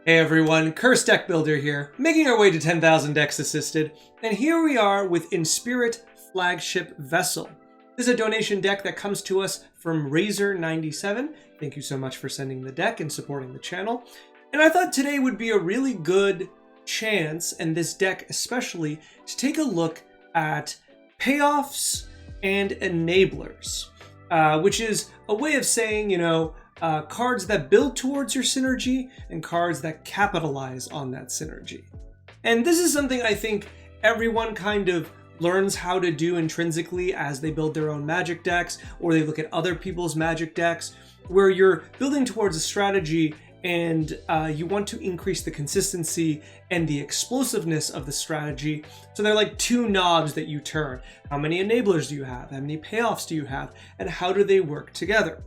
Hey everyone, Cursed Deck Builder here, making our way to 10,000 decks assisted, and here we are with Inspirit Flagship Vessel. This is a donation deck that comes to us from Razor97. Thank you so much for sending the deck and supporting the channel. And I thought today would be a really good chance, and this deck especially, to take a look at payoffs and enablers, which is a way of saying, cards that build towards your synergy and cards that capitalize on that synergy. And this is something I think everyone kind of learns how to do intrinsically as they build their own Magic decks, or they look at other people's Magic decks, where you're building towards a strategy and you want to increase the consistency and the explosiveness of the strategy. So they're like two knobs that you turn. How many enablers do you have? How many payoffs do you have? And how do they work together?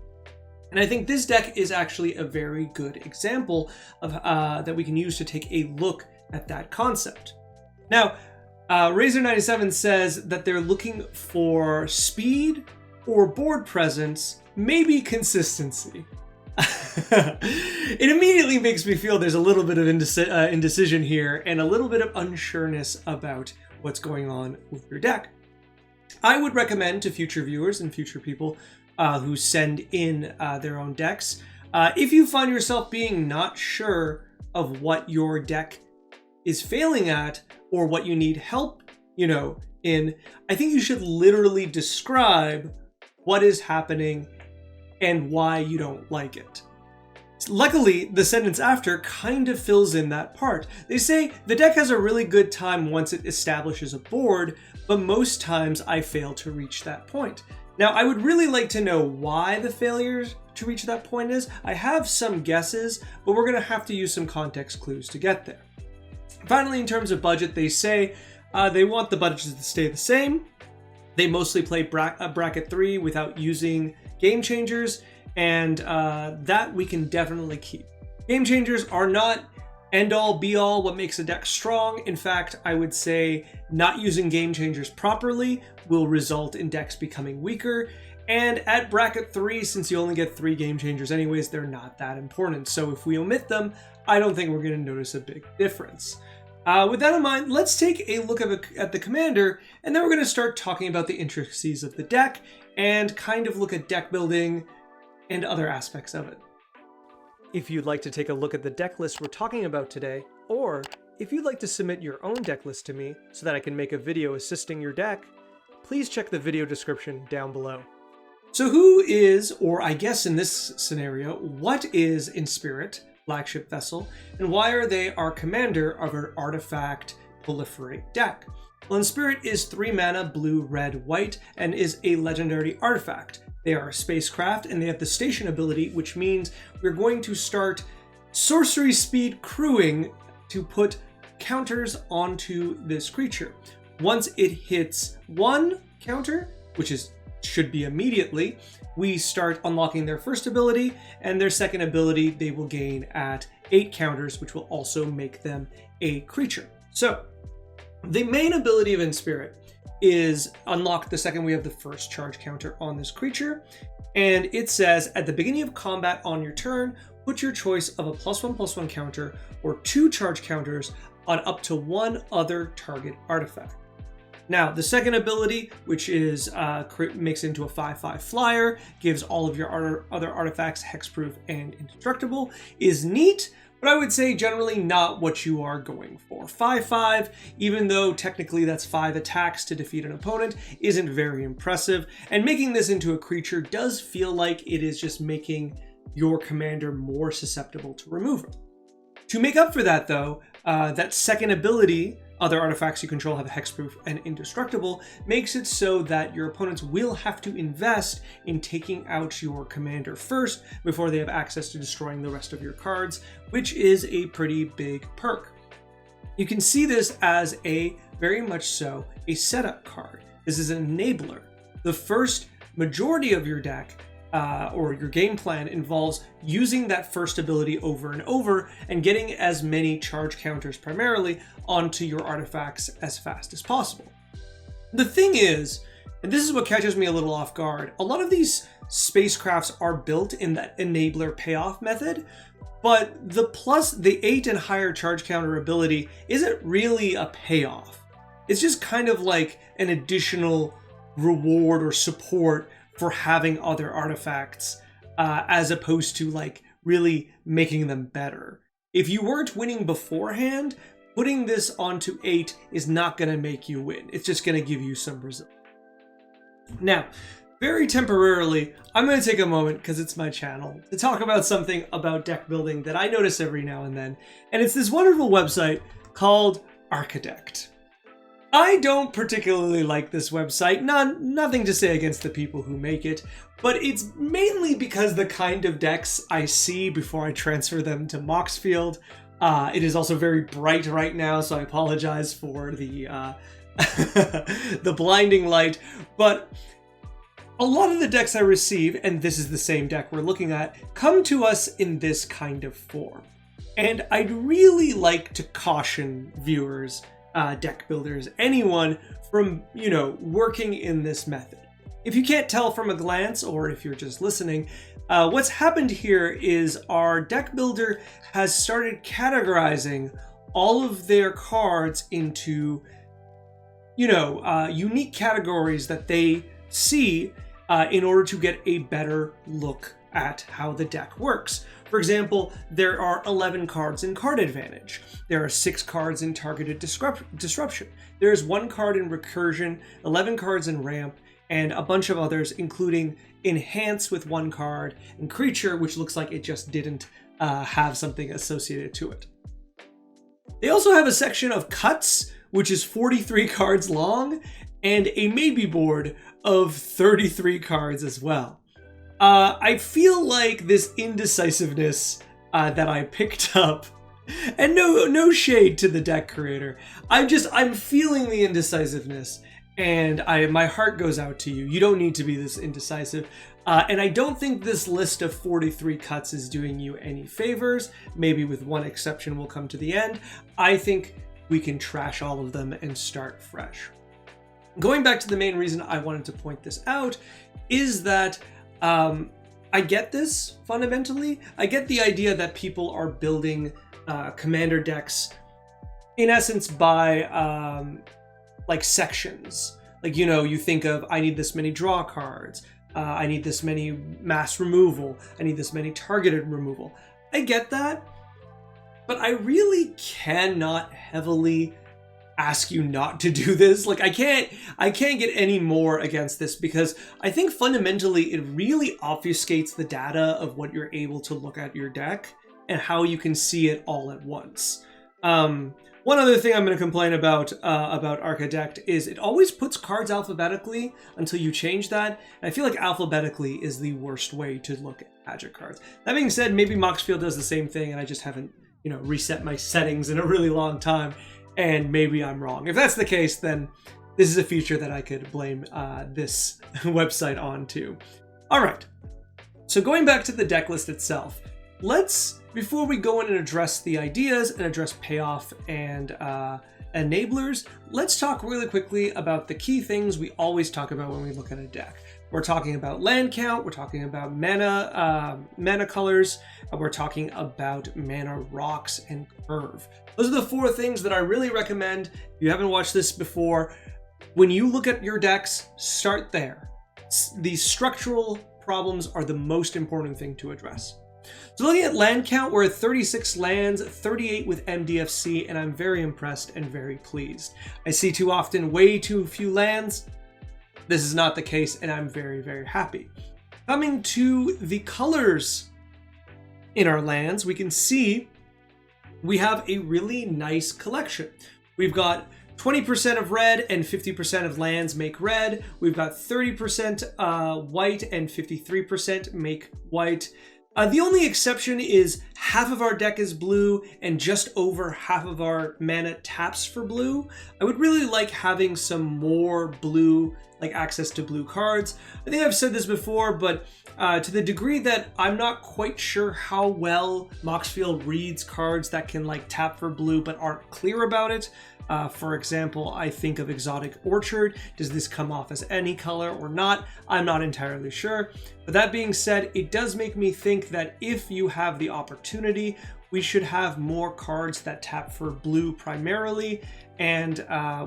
And I think this deck is actually a very good example of that we can use to take a look at that concept. Now, Razor97 says that they're looking for speed or board presence, maybe consistency. It immediately makes me feel there's a little bit of indecision here and a little bit of unsureness about what's going on with your deck. I would recommend to future viewers and future people who send in their own decks, if you find yourself being not sure of what your deck is failing at or what you need help, in, I think you should literally describe what is happening and why you don't like it. Luckily, the sentence after kind of fills in that part. They say, the deck has a really good time once it establishes a board, but most times I fail to reach that point. Now, I would really like to know why the failure to reach that point is. I have some guesses, but we're going to have to use some context clues to get there. Finally, in terms of budget, they say they want the budgets to stay the same. They mostly play bracket 3 without using game changers, and that we can definitely keep. Game changers are not end-all be-all what makes a deck strong. In fact, I would say not using game changers properly will result in decks becoming weaker. And at bracket 3, since you only get 3 game changers anyways, they're not that important. So if we omit them, I don't think we're going to notice a big difference. With that in mind, let's take a look at the commander, and then we're going to start talking about the intricacies of the deck and kind of look at deck building and other aspects of it. If you'd like to take a look at the deck list we're talking about today, or if you'd like to submit your own deck list to me so that I can make a video assisting your deck, please check the video description down below. So who is, or I guess in this scenario, what is Inspirit, Flagship Vessel, and why are they our commander of our artifact proliferate deck? Well, Inspirit is 3 mana, blue, red, white, and is a legendary artifact. They are a spacecraft, and they have the station ability, which means we're going to start sorcery speed crewing to put counters onto this creature. Once it hits 1 counter, which should be immediately, we start unlocking their first ability, and their second ability they will gain at 8 counters, which will also make them a creature. So, the main ability of Inspirit is unlocked the second we have the first charge counter on this creature, and it says at the beginning of combat on your turn, put your choice of a +1/+1 counter or 2 charge counters on up to 1 other target artifact. Now, the second ability, which is makes into a 5/5 flyer, gives all of your other artifacts hexproof and indestructible, is neat, but I would say generally not what you are going for. 5/5, even though technically that's 5 attacks to defeat an opponent, isn't very impressive, and making this into a creature does feel like it is just making your commander more susceptible to removal. To make up for that though, that second ability, other artifacts you control have hexproof and indestructible, makes it so that your opponents will have to invest in taking out your commander first before they have access to destroying the rest of your cards, which is a pretty big perk. You can see this as very much so, a setup card. This is an enabler. The first majority of your deck or your game plan involves using that first ability over and over and getting as many charge counters primarily onto your artifacts as fast as possible. The thing is, and this is what catches me a little off guard, a lot of these spacecrafts are built in that enabler payoff method, but the 8 and higher charge counter ability isn't really a payoff. It's just kind of like an additional reward or support for having other artifacts, as opposed to like really making them better. If you weren't winning beforehand, putting this onto 8 is not going to make you win. It's just going to give you some result. Now, very temporarily, I'm going to take a moment, because it's my channel, to talk about something about deck building that I notice every now and then. And it's this wonderful website called Archidect. I don't particularly like this website, nothing to say against the people who make it, but it's mainly because the kind of decks I see before I transfer them to Moxfield. It is also very bright right now, so I apologize for the the blinding light, but a lot of the decks I receive, and this is the same deck we're looking at, come to us in this kind of form. And I'd really like to caution viewers, deck builders, anyone from, working in this method. If you can't tell from a glance, or if you're just listening, what's happened here is our deck builder has started categorizing all of their cards into, unique categories that they see in order to get a better look at how the deck works. For example, there are 11 cards in Card Advantage. There are 6 cards in Targeted Disruption. There's 1 card in Recursion, 11 cards in Ramp, and a bunch of others, including Enhance with 1 card, and Creature, which looks like it just didn't have something associated to it. They also have a section of Cuts, which is 43 cards long, and a maybe board of 33 cards as well. I feel like this indecisiveness that I picked up, and no shade to the deck creator, I'm feeling the indecisiveness, and my heart goes out to you. You don't need to be this indecisive, and I don't think this list of 43 cuts is doing you any favors. Maybe with one exception we'll come to the end. I think we can trash all of them and start fresh. Going back to the main reason I wanted to point this out is that I get this fundamentally. I get the idea that people are building commander decks in essence by like sections. Like, you think of, I need this many draw cards, I need this many mass removal, I need this many targeted removal. I get that, but I really cannot heavily ask you not to do this. Like, I can't get any more against this, because I think fundamentally it really obfuscates the data of what you're able to look at your deck and how you can see it all at once. One other thing I'm going to complain about Archidect is it always puts cards alphabetically until you change that. And I feel like alphabetically is the worst way to look at Magic cards. That being said, maybe Moxfield does the same thing and I just haven't, reset my settings in a really long time. And maybe I'm wrong. If that's the case, then this is a feature that I could blame this website on too. All right, so going back to the deck list itself, before we go in and address the ideas and address payoff and enablers, let's talk really quickly about the key things we always talk about when we look at a deck. We're talking about land count, we're talking about mana colors, and we're talking about mana rocks and curve. Those are the 4 things that I really recommend. If you haven't watched this before, when you look at your decks, start there. These structural problems are the most important thing to address. So looking at land count, we're at 36 lands, 38 with MDFC, and I'm very impressed and very pleased. I see too often way too few lands. This is not the case, and I'm very, very happy. Coming to the colors in our lands, we can see we have a really nice collection. We've got 20% of red and 50% of lands make red. We've got 30% white and 53% make white. The only exception is half of our deck is blue and just over half of our mana taps for blue. I would really like having some more blue, like access to blue cards. I think I've said this before, but to the degree that I'm not quite sure how well Moxfield reads cards that can like tap for blue but aren't clear about it, For example, I think of Exotic Orchard. Does this come off as any color or not? I'm not entirely sure. But that being said, it does make me think that if you have the opportunity, we should have more cards that tap for blue primarily and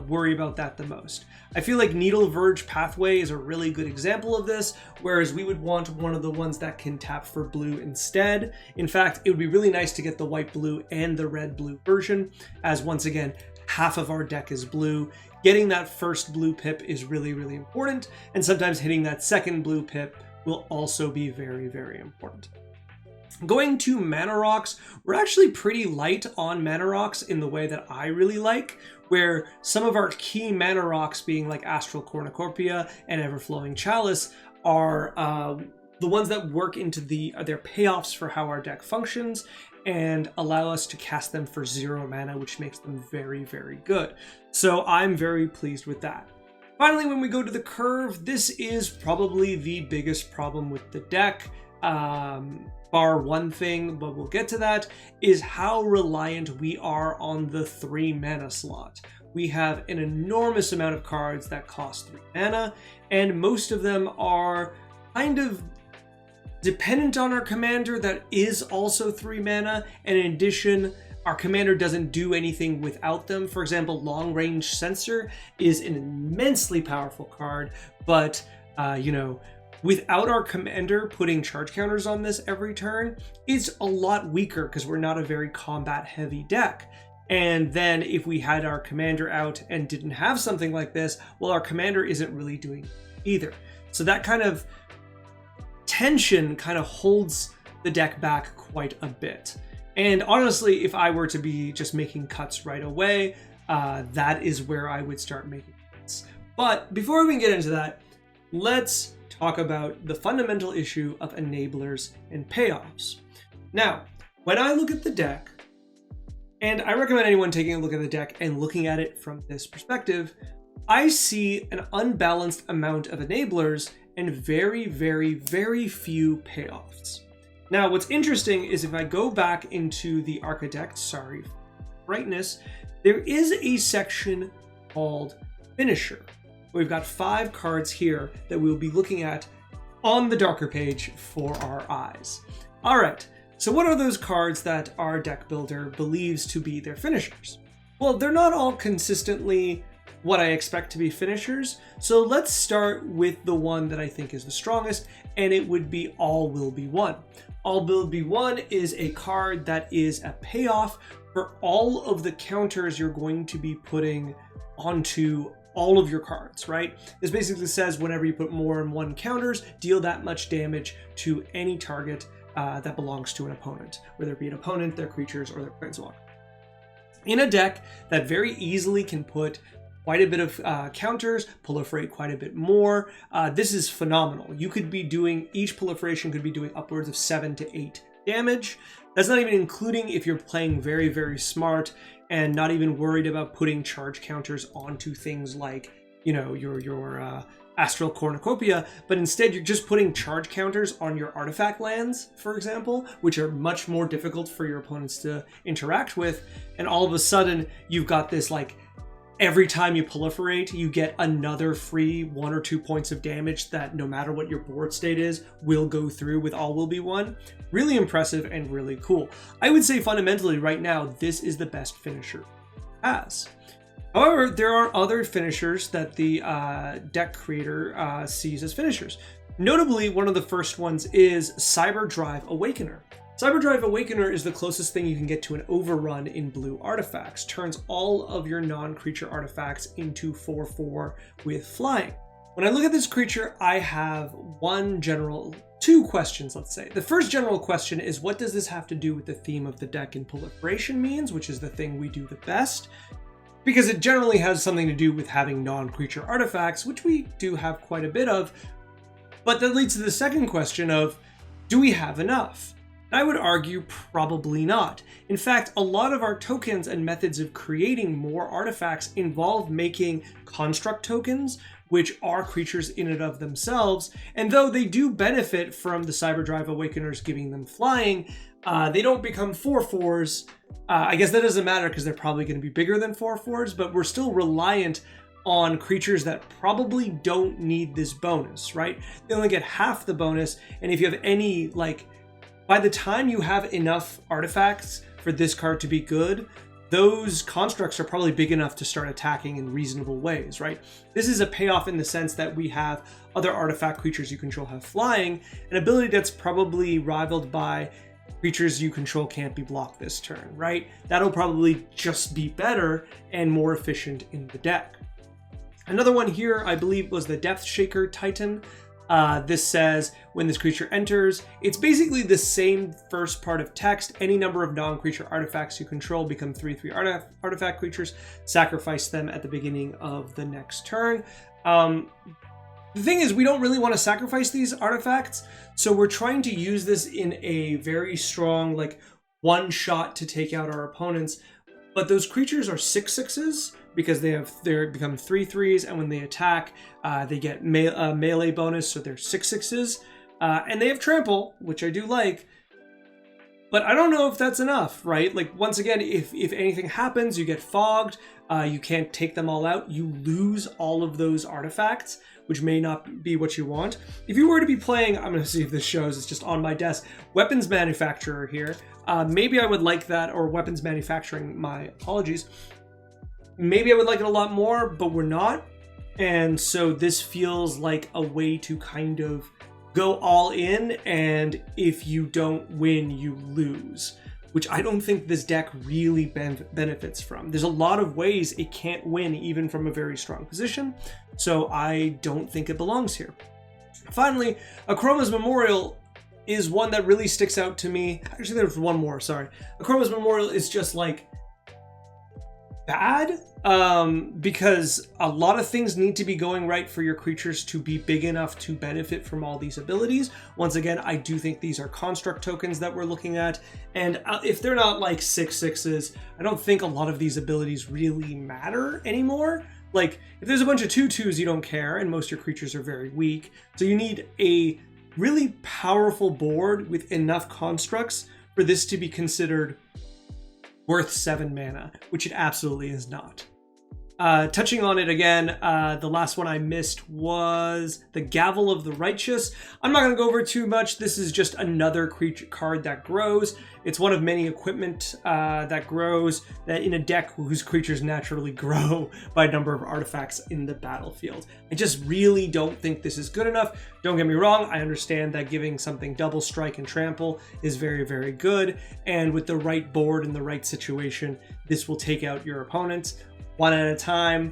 worry about that the most. I feel like Needle Verge Pathway is a really good example of this, whereas we would want one of the ones that can tap for blue instead. In fact, it would be really nice to get the white-blue and the red-blue version, as once again, half of our deck is blue. Getting that first blue pip is really, really important, and sometimes hitting that second blue pip will also be very, very important. Going to Mana Rocks, we're actually pretty light on Mana Rocks in the way that I really like, where some of our key Mana Rocks, being like Astral Cornucopia and Everflowing Chalice, are the ones that work into their payoffs for how our deck functions and allow us to cast them for 0 mana, which makes them very, very good. So I'm very pleased with that. Finally, when we go to the curve, this is probably the biggest problem with the deck. Bar one thing, but we'll get to that, is how reliant we are on the 3 mana slot. We have an enormous amount of cards that cost 3 mana, and most of them are kind of dependent on our commander that is also 3 mana, and in addition, our commander doesn't do anything without them. For example, Long Range Sensor is an immensely powerful card, but without our commander putting charge counters on this every turn, it's a lot weaker because we're not a very combat heavy deck. And then if we had our commander out and didn't have something like this, well, our commander isn't really doing either. So that kind of tension kind of holds the deck back quite a bit. And honestly, if I were to be just making cuts right away, that is where I would start making cuts. But before we get into that, let's talk about the fundamental issue of enablers and payoffs. Now, when I look at the deck, and I recommend anyone taking a look at the deck and looking at it from this perspective, I see an unbalanced amount of enablers and very, very, very few payoffs. Now, what's interesting is if I go back into the Architect, sorry, brightness, there is a section called Finisher. We've got 5 cards here that we'll be looking at on the darker page for our eyes. All right, so what are those cards that our deck builder believes to be their finishers? Well, they're not all consistently what I expect to be finishers, so let's start with the one that I think is the strongest, and it would be All Will Be One. All Will Be One is a card that is a payoff for all of the counters you're going to be putting onto all of your cards, right? This basically says whenever you put more than 1 counters, deal that much damage to any target that belongs to an opponent, whether it be an opponent, their creatures, or their planeswalker. In a deck that very easily can put quite a bit of counters, proliferate quite a bit more, this is phenomenal. You could be doing, each proliferation could be doing upwards of 7 to 8 damage. That's not even including if you're playing very, very smart and not even worried about putting charge counters onto things like, your Astral Cornucopia, but instead you're just putting charge counters on your artifact lands, for example, which are much more difficult for your opponents to interact with. And all of a sudden you've got this, like, every time you proliferate, you get another free 1 or 2 points of damage that no matter what your board state is, will go through with All Will Be One. Really impressive and really cool. I would say fundamentally right now, this is the best finisher it has. However, there are other finishers that the deck creator sees as finishers. Notably, one of the first ones is Cyberdrive Awakener. Cyberdrive Awakener is the closest thing you can get to an overrun in blue artifacts. Turns all of your non-creature artifacts into 4/4 with flying. When I look at this creature, I have two questions, let's say. The first general question is, what does this have to do with the theme of the deck in proliferation means, which is the thing we do the best? Because it generally has something to do with having non-creature artifacts, which we do have quite a bit of. But that leads to the second question of, do we have enough? I would argue probably not. In fact, a lot of our tokens and methods of creating more artifacts involve making construct tokens which are creatures in and of themselves. And though they do benefit from the Cyberdrive Awakeners giving them flying, they don't become 4/4s. I guess that doesn't matter because they're probably going to be bigger than 4/4s, but we're still reliant on creatures that probably don't need this bonus, right? They only get half the bonus, and if you have any, like, by the time you have enough artifacts for this card to be good, those constructs are probably big enough to start attacking in reasonable ways, right? This is a payoff in the sense that we have other artifact creatures you control have flying, an ability that's probably rivaled by creatures you control can't be blocked this turn, right? That'll probably just be better and more efficient in the deck. Another one here, I believe, was the Depth Shaker Titan. This says, when this creature enters, it's basically the same first part of text. Any number of non-creature artifacts you control become 3/3 artifact creatures. Sacrifice them at the beginning of the next turn. The thing is, we don't really want to sacrifice these artifacts, so we're trying to use this in a very strong, like, one shot to take out our opponents. But those creatures are 6/6s because they become 3/3s, and when they attack, they get melee bonus, so they're 6/6s. And they have trample, which I do like, but I don't know if that's enough, right? Like, once again, if anything happens, you get fogged, you can't take them all out, you lose all of those artifacts, which may not be what you want. If you were to be playing, I'm going to see if this shows, it's just on my desk, Weapons Manufacturer here, maybe I would like that, or Weapons Manufacturing, my apologies. Maybe I would like it a lot more, but we're not. And so this feels like a way to kind of go all in, and if you don't win, you lose, which I don't think this deck really benefits from. There's a lot of ways it can't win even from a very strong position, so I don't think it belongs here. Finally, Akroma's Memorial is one that really sticks out to me. Actually, there's one more, sorry. Akroma's Memorial is just, like, bad, because a lot of things need to be going right for your creatures to be big enough to benefit from all these abilities. Once again, I do think these are construct tokens that we're looking at, and if they're not like 6/6s, I don't think a lot of these abilities really matter anymore. Like, if there's a bunch of 2/2s, you don't care, and most of your creatures are very weak, so you need a really powerful board with enough constructs for this to be considered worth 7 mana, which it absolutely is not. Touching on it again, the last one I missed was the Gavel of the Righteous. I'm not going to go over too much. This is just another creature card that grows. It's one of many equipment that grows that in a deck whose creatures naturally grow by a number of artifacts in the battlefield. I just really don't think this is good enough. Don't get me wrong, I understand that giving something double strike and trample is very, very good, and with the right board and the right situation, this will take out your opponents one at a time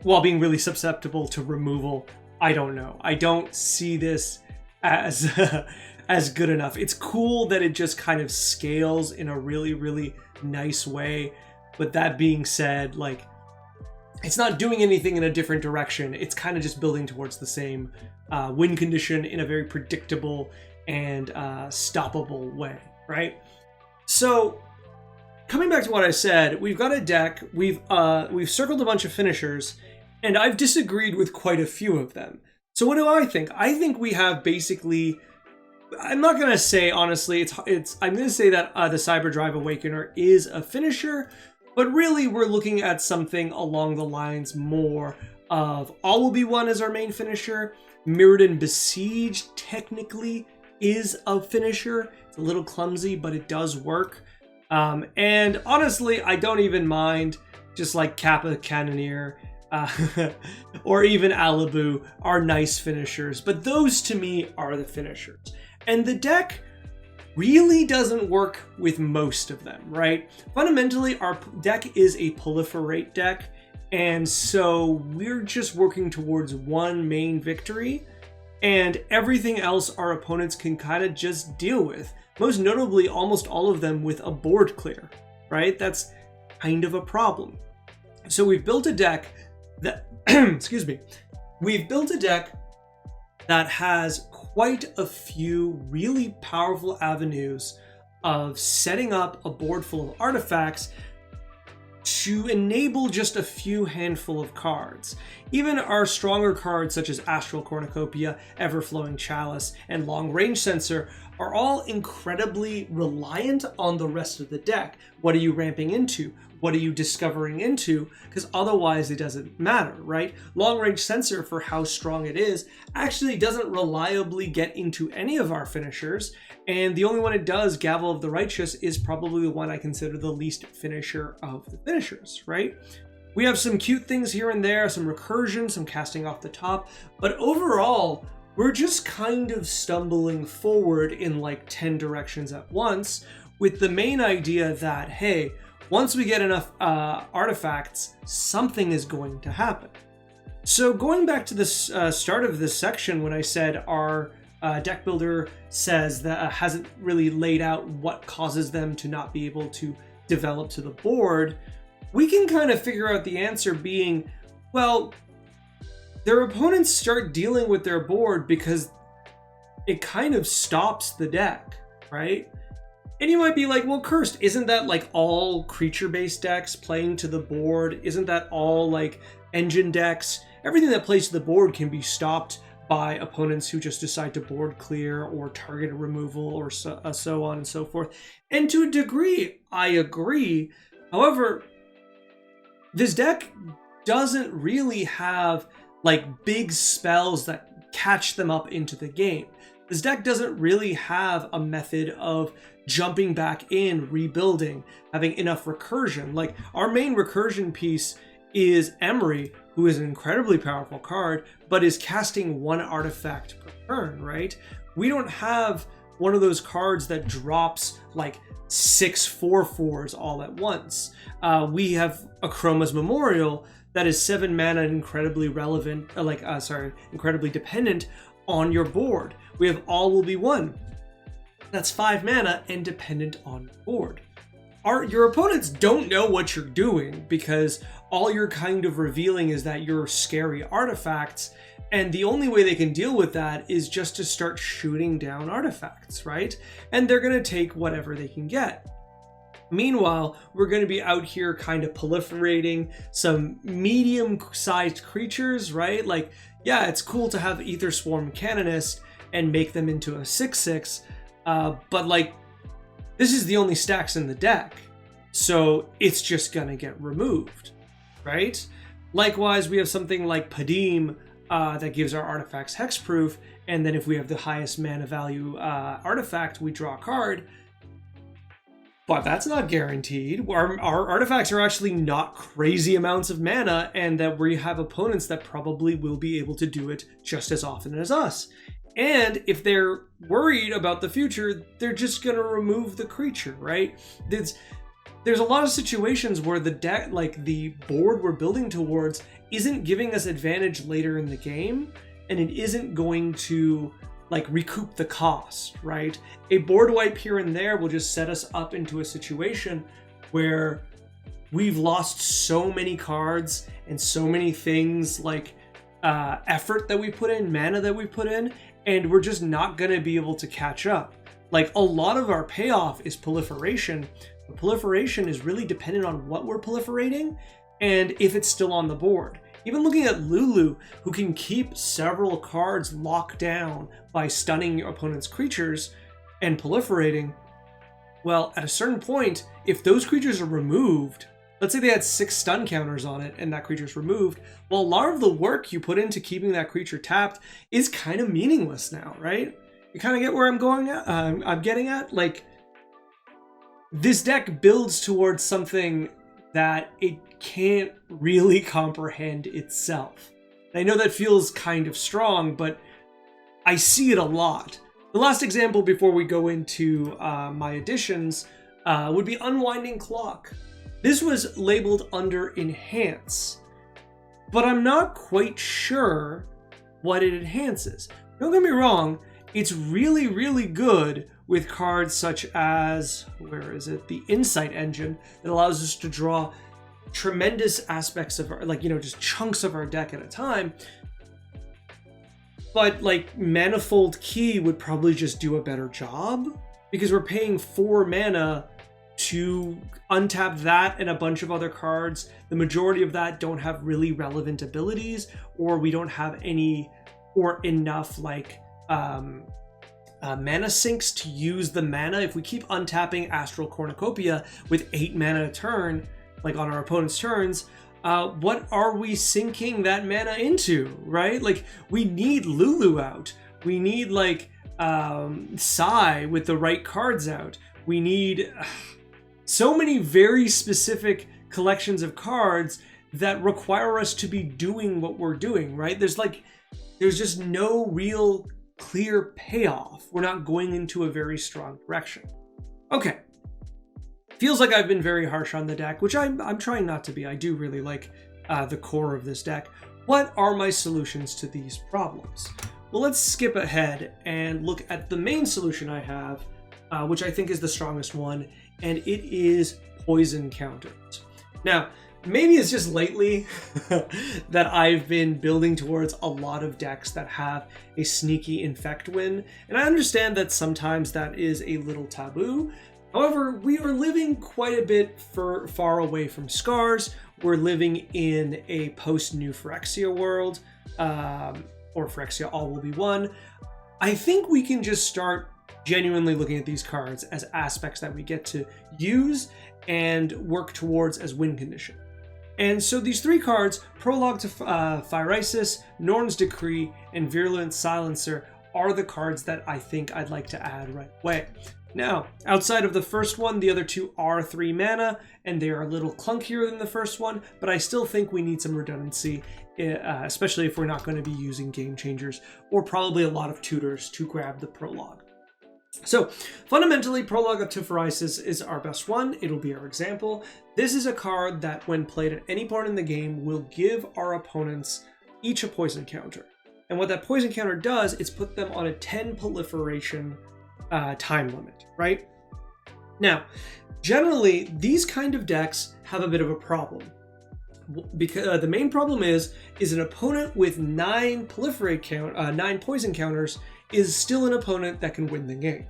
while being really susceptible to removal. I don't know. I don't see this as as good enough. It's cool that it just kind of scales in a really, really nice way. But that being said, like, it's not doing anything in a different direction. It's kind of just building towards the same win condition in a very predictable and stoppable way, right? So, coming back to what I said, we've got a deck, we've circled a bunch of finishers, and I've disagreed with quite a few of them. So what do I think? I think we have basically, I'm not going to say, honestly, I'm going to say that the Cyberdrive Awakener is a finisher, but really we're looking at something along the lines more of All Will Be One as our main finisher. Mirrodin Besiege technically is a finisher. It's a little clumsy, but it does work. And honestly, I don't even mind just like Kappa Cannoneer or even Alibu are nice finishers, but those to me are the finishers. And the deck really doesn't work with most of them, right? Fundamentally, our deck is a proliferate deck, and so we're just working towards one main victory, and everything else our opponents can kind of just deal with. Most notably, almost all of them with a board clear, right? That's kind of a problem. So we've built a deck that, excuse me, we've built a deck that has quite a few really powerful avenues of setting up a board full of artifacts to enable just a few handful of cards. Even our stronger cards such as Astral Cornucopia, Everflowing Chalice, and Long Range Sensor are all incredibly reliant on the rest of the deck. What are you ramping into? What are you discovering into? Because otherwise it doesn't matter, right? Long Range Sensor, for how strong it is, actually doesn't reliably get into any of our finishers, and the only one it does, Gavel of the Righteous, is probably the one I consider the least finisher of the finishers, right? We have some cute things here and there, some recursion, some casting off the top, but overall, we're just kind of stumbling forward in like 10 directions at once, with the main idea that, hey, once we get enough artifacts, something is going to happen. So going back to the start of this section, when I said our deck builder says that hasn't really laid out what causes them to not be able to develop to the board, we can kind of figure out the answer being, well, their opponents start dealing with their board because it kind of stops the deck, right? And you might be like, well, Cursed, isn't that like all creature-based decks playing to the board? Isn't that all like engine decks? Everything that plays to the board can be stopped by opponents who just decide to board clear or target removal or so on and so forth. And to a degree, I agree. However, this deck doesn't really have like big spells that catch them up into the game. This deck doesn't really have a method of jumping back in, rebuilding, having enough recursion. Like, our main recursion piece is Emery, who is an incredibly powerful card, but is casting one artifact per turn, right? We don't have one of those cards that drops like 6 4/4s all at once. We have Akroma's Memorial that is 7 mana and incredibly relevant, incredibly dependent on your board. We have All Will Be One. That's 5 mana and dependent on your board. Your opponents don't know what you're doing because all you're kind of revealing is that you're scary artifacts, and the only way they can deal with that is just to start shooting down artifacts, right? And they're going to take whatever they can get. Meanwhile, we're going to be out here kind of proliferating some medium-sized creatures, right? Like, yeah, it's cool to have Ether Swarm Canonist and make them into a 6/6, but like, this is the only stacks in the deck, so it's just gonna get removed, right? Likewise, we have something like Padim that gives our artifacts hexproof, and then if we have the highest mana value artifact, we draw a card. But that's not guaranteed. Our artifacts are actually not crazy amounts of mana, and that we have opponents that probably will be able to do it just as often as us. And if they're worried about the future, they're just going to remove the creature, right? There's a lot of situations where the deck, like the board we're building towards, isn't giving us advantage later in the game, and it isn't going to like recoup the cost, right? A board wipe here and there will just set us up into a situation where we've lost so many cards and so many things like effort that we put in, mana that we put in, and we're just not going to be able to catch up. Like, a lot of our payoff is proliferation, but proliferation is really dependent on what we're proliferating and if it's still on the board. Even looking at Lulu, who can keep several cards locked down by stunning your opponent's creatures and proliferating, well, at a certain point, if those creatures are removed, let's say they had 6 stun counters on it and that creature's removed, well, a lot of the work you put into keeping that creature tapped is kind of meaningless now, right? You kind of get where I'm getting at? Like, this deck builds towards something that it can't really comprehend itself. And I know that feels kind of strong, but I see it a lot. The last example before we go into my additions would be Unwinding Clock. This was labeled under Enhance, but I'm not quite sure what it enhances. Don't get me wrong, it's really, really good with cards such as, the Insight Engine that allows us to draw tremendous aspects of our, just chunks of our deck at a time. But like, Manifold Key would probably just do a better job because we're paying 4 mana to untap that and a bunch of other cards. The majority of that don't have really relevant abilities, or we don't have any or enough like mana sinks to use the mana. If we keep untapping Astral Cornucopia with 8 mana a turn, like on our opponent's turns, what are we sinking that mana into, right? Like, we need Lulu out. We need like Sai with the right cards out. We need so many very specific collections of cards that require us to be doing what we're doing, right? There's just no real clear payoff. We're not going into a very strong direction. Okay. Feels like I've been very harsh on the deck, which I'm trying not to be. I do really like the core of this deck. What are my solutions to these problems? Well, let's skip ahead and look at the main solution I have, which I think is the strongest one, and it is poison counters. Now, maybe it's just lately that I've been building towards a lot of decks that have a sneaky infect win, and I understand that sometimes that is a little taboo. However, we are living quite a bit far away from Scars. We're living in a post-New Phyrexia world, or Phyrexia All Will Be One. I think we can just start genuinely looking at these cards as aspects that we get to use and work towards as win condition. And so these 3 cards, Prologue to Phyresis, Norn's Decree, and Virulent Silencer, are the cards that I think I'd like to add right away. Now, outside of the first one, the other 2 are 3 mana, and they are a little clunkier than the first one, but I still think we need some redundancy, especially if we're not going to be using Game Changers, or probably a lot of tutors to grab the Prologue. So, fundamentally, Prologue to Phyresis is our best one. It'll be our example. This is a card that, when played at any point in the game, will give our opponents each a poison counter. And what that poison counter does is put them on a 10 proliferation time limit, right? Now, generally, these kind of decks have a bit of a problem. Because the main problem is an opponent with 9 poison counters is still an opponent that can win the game.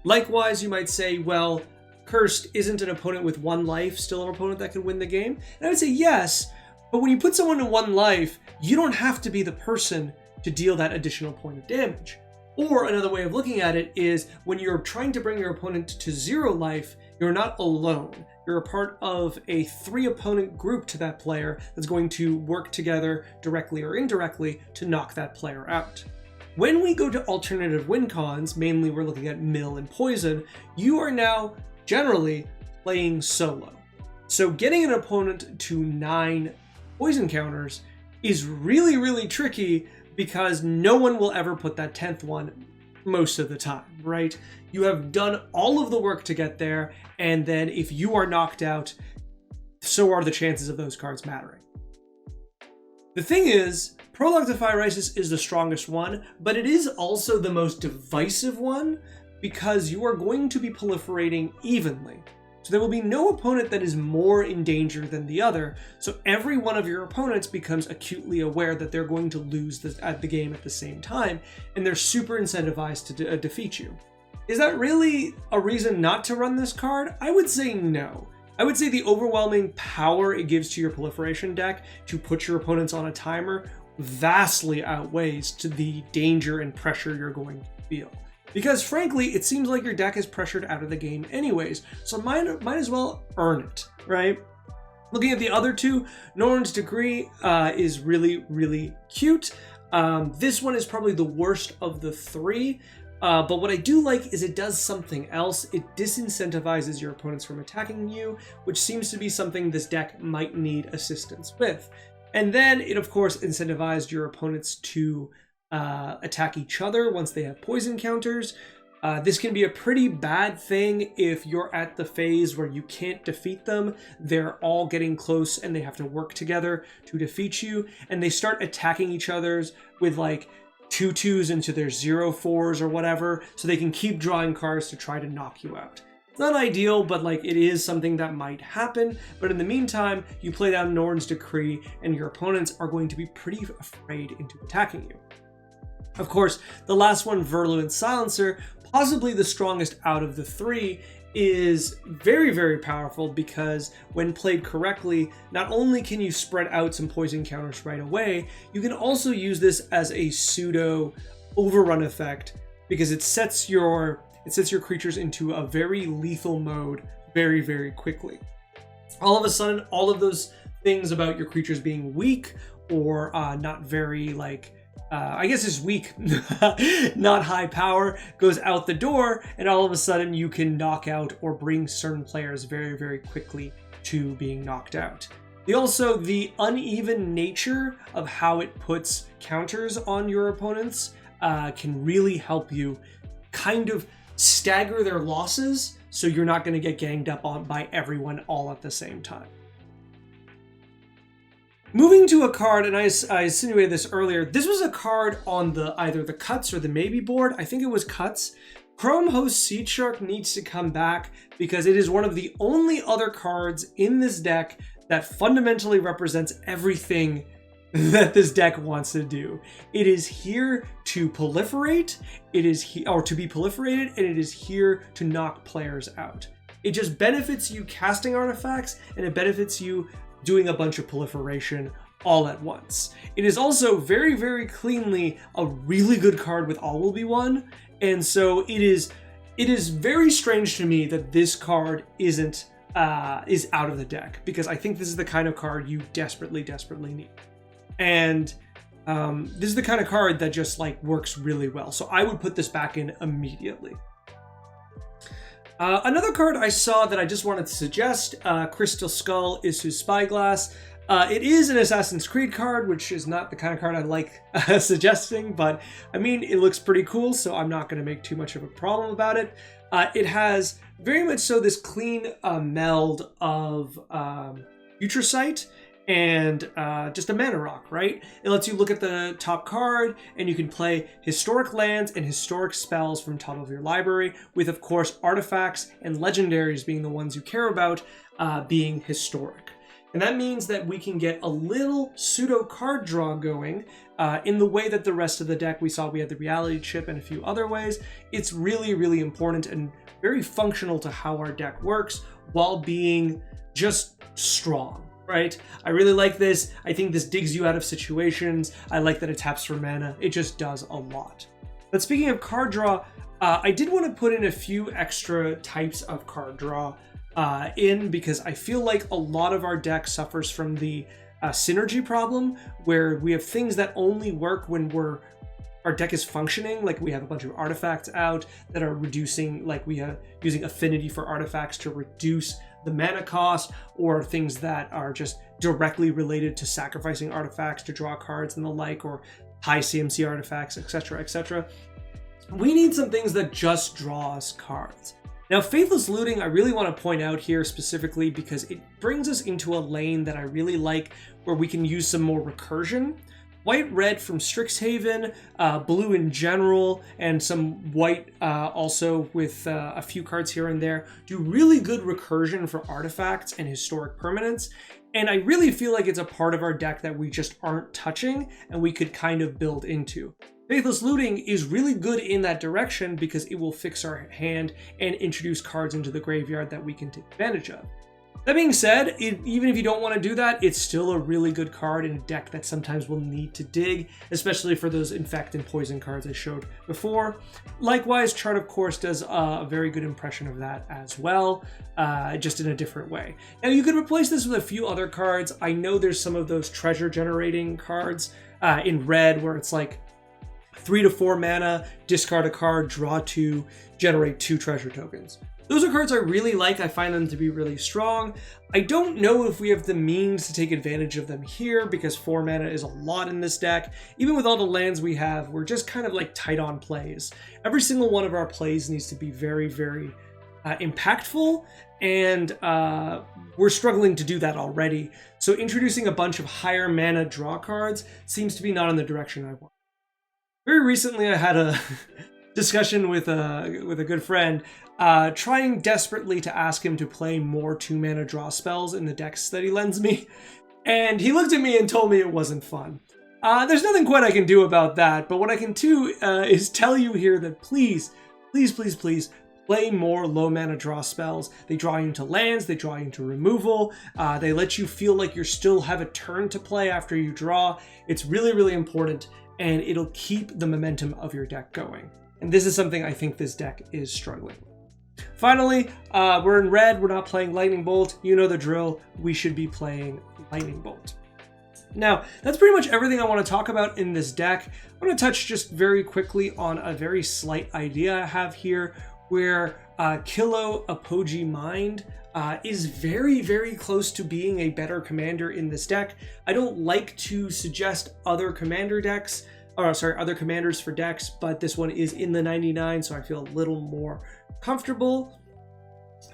Likewise, you might say, well, Cursed, isn't an opponent with 1 life still an opponent that can win the game? And I would say yes, but when you put someone to 1 life, you don't have to be the person to deal that additional point of damage. Or another way of looking at it is when you're trying to bring your opponent to 0 life, you're not alone. You're a part of a 3-opponent group to that player that's going to work together directly or indirectly to knock that player out. When we go to alternative win cons, mainly we're looking at mill and poison, you are now generally playing solo. So getting an opponent to 9 poison counters is really, really tricky because no one will ever put that 10th one most of the time, right? You have done all of the work to get there, and then if you are knocked out, so are the chances of those cards mattering. The thing is, Prologue to Phyresis is the strongest one, but it is also the most divisive one because you are going to be proliferating evenly. So there will be no opponent that is more in danger than the other, so every one of your opponents becomes acutely aware that they're going to lose the game at the same time, and they're super incentivized to defeat you. Is that really a reason not to run this card? I would say no. I would say the overwhelming power it gives to your proliferation deck to put your opponents on a timer vastly outweighs to the danger and pressure you're going to feel. Because frankly, it seems like your deck is pressured out of the game anyways, so might as well earn it, right? Looking at the other 2, Norn's Decree is really, really cute. This one is probably the worst of the 3, but what I do like is it does something else. It disincentivizes your opponents from attacking you, which seems to be something this deck might need assistance with. And then it, of course, incentivized your opponents to attack each other once they have poison counters. This can be a pretty bad thing if you're at the phase where you can't defeat them. They're all getting close and they have to work together to defeat you, and they start attacking each other's with like 2/2s into their 0/4s or whatever, so they can keep drawing cards to try to knock you out. It's not ideal, but like it is something that might happen. But in the meantime, you play down Norn's Decree and your opponents are going to be pretty afraid into attacking you. Of course, the last one, Virulent Silencer, possibly the strongest out of the 3, is very, very powerful because when played correctly, not only can you spread out some poison counters right away, you can also use this as a pseudo overrun effect because it sets your creatures into a very lethal mode very, very quickly. All of a sudden, all of those things about your creatures being weak or not very I guess it's weak, not high power, goes out the door, and all of a sudden you can knock out or bring certain players very, very quickly to being knocked out. Also, the uneven nature of how it puts counters on your opponents can really help you kind of stagger their losses so you're not going to get ganged up on by everyone all at the same time. Moving to a card, and I insinuated this earlier, this was a card on either the Cuts or the Maybe board. I think it was Cuts. Chrome Host Seed Shark needs to come back because it is one of the only other cards in this deck that fundamentally represents everything that this deck wants to do. It is here to proliferate, or to be proliferated, and it is here to knock players out. It just benefits you casting artifacts, and it benefits you doing a bunch of proliferation all at once. It is also very, very cleanly a really good card with All Will Be One, and so it is very strange to me that this card is out of the deck, because I think this is the kind of card you desperately, desperately need. And this is the kind of card that just works really well. So I would put this back in immediately. Another card I saw that I just wanted to suggest, Crystal Skull Issue Spyglass. It is an Assassin's Creed card, which is not the kind of card I like suggesting, but I mean, it looks pretty cool, so I'm not going to make too much of a problem about it. It has very much so this clean meld of Future Sight and just a mana rock, right? It lets you look at the top card and you can play historic lands and historic spells from top of your library, with of course artifacts and legendaries being the ones you care about being historic. And that means that we can get a little pseudo card draw going in the way that the rest of the deck we saw. We had the reality chip and a few other ways. It's really, really important and very functional to how our deck works while being just strong. Right? I really like this. I think this digs you out of situations. I like that it taps for mana. It just does a lot. But speaking of card draw, I did want to put in a few extra types of card draw because I feel like a lot of our deck suffers from the synergy problem, where we have things that only work when our deck is functioning, like we have a bunch of artifacts out that are reducing, like we are using affinity for artifacts to reduce the mana cost, or things that are just directly related to sacrificing artifacts to draw cards and the like, or high CMC artifacts, etc., etc. We need some things that just draw us cards. Now, Faithless Looting, I really want to point out here specifically because it brings us into a lane that I really like, where we can use some more recursion. White-red from Strixhaven, blue in general, and some white also with a few cards here and there do really good recursion for artifacts and historic permanents. And I really feel like it's a part of our deck that we just aren't touching and we could kind of build into. Faithless Looting is really good in that direction because it will fix our hand and introduce cards into the graveyard that we can take advantage of. That being said, even if you don't want to do that, it's still a really good card in a deck that sometimes will need to dig, especially for those infect and poison cards I showed before. Likewise, Chart of Course does a very good impression of that as well, just in a different way. Now, you could replace this with a few other cards. I know there's some of those treasure generating cards in red where it's like 3 to 4 mana, discard a card, draw 2, generate 2 treasure tokens. Those are cards I really like. I find them to be really strong. I don't know if we have the means to take advantage of them here because 4 mana is a lot in this deck. Even with all the lands we have, we're just kind of like tight on plays. Every single one of our plays needs to be very, very impactful, and we're struggling to do that already. So introducing a bunch of higher mana draw cards seems to be not in the direction I want. Very recently, I had a discussion with a good friend, trying desperately to ask him to play more 2-mana draw spells in the decks that he lends me, and he looked at me and told me it wasn't fun. There's nothing quite I can do about that, but what I can do is tell you here that please, please, please, please play more low mana draw spells. They draw you into lands, they draw you into removal, they let you feel like you still have a turn to play after you draw. It's really, really important, and it'll keep the momentum of your deck going. And this is something I think this deck is struggling with. Finally, we're in red, we're not playing Lightning Bolt. You know the drill, we should be playing Lightning Bolt. Now, that's pretty much everything I want to talk about in this deck. I want to touch just very quickly on a very slight idea I have here, where Kilo Apogee Mind is very, very close to being a better commander in this deck. I don't like to suggest other commander decks, other commanders for decks, but this one is in the 99, so I feel a little more comfortable.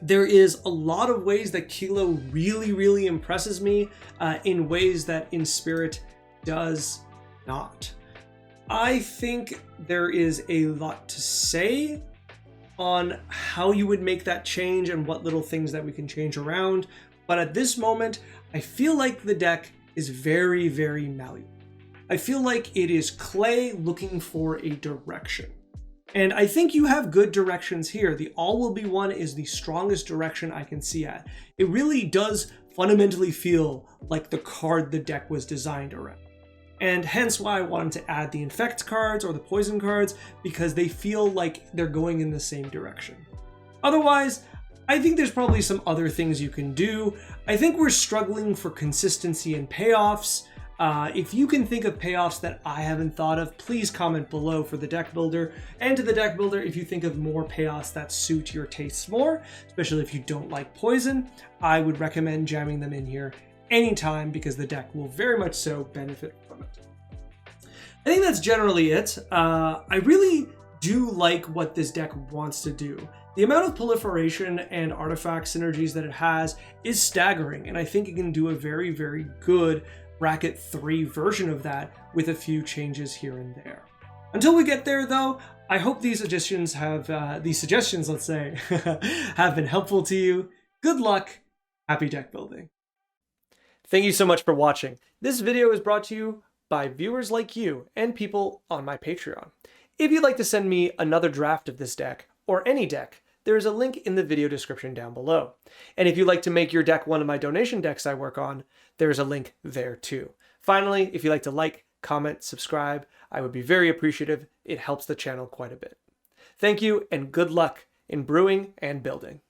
There is a lot of ways that Kilo really, really impresses me in ways that Inspirit does not. I think there is a lot to say on how you would make that change and what little things that we can change around. But at this moment, I feel like the deck is very, very malleable. I feel like it is clay looking for a direction. And I think you have good directions here. The All Will Be One is the strongest direction I can see at. It really does fundamentally feel like the card the deck was designed around. And hence why I wanted to add the Infect cards or the Poison cards, because they feel like they're going in the same direction. Otherwise, I think there's probably some other things you can do. I think we're struggling for consistency and payoffs. If you can think of payoffs that I haven't thought of, please comment below for the deck builder. And to the deck builder, if you think of more payoffs that suit your tastes more, especially if you don't like poison, I would recommend jamming them in here anytime, because the deck will very much so benefit from it. I think that's generally it. I really do like what this deck wants to do. The amount of proliferation and artifact synergies that it has is staggering, and I think it can do a very, very good bracket 3 version of that with a few changes here and there. Until we get there though, I hope these suggestions have have been helpful to you. Good luck, happy deck building. Thank you so much for watching. This video is brought to you by viewers like you and people on my Patreon. If you'd like to send me another draft of this deck, or any deck, there is a link in the video description down below. And if you'd like to make your deck one of my donation decks I work on, there's a link there too. Finally, if you'd like to like, comment, subscribe, I would be very appreciative. It helps the channel quite a bit. Thank you, and good luck in brewing and building.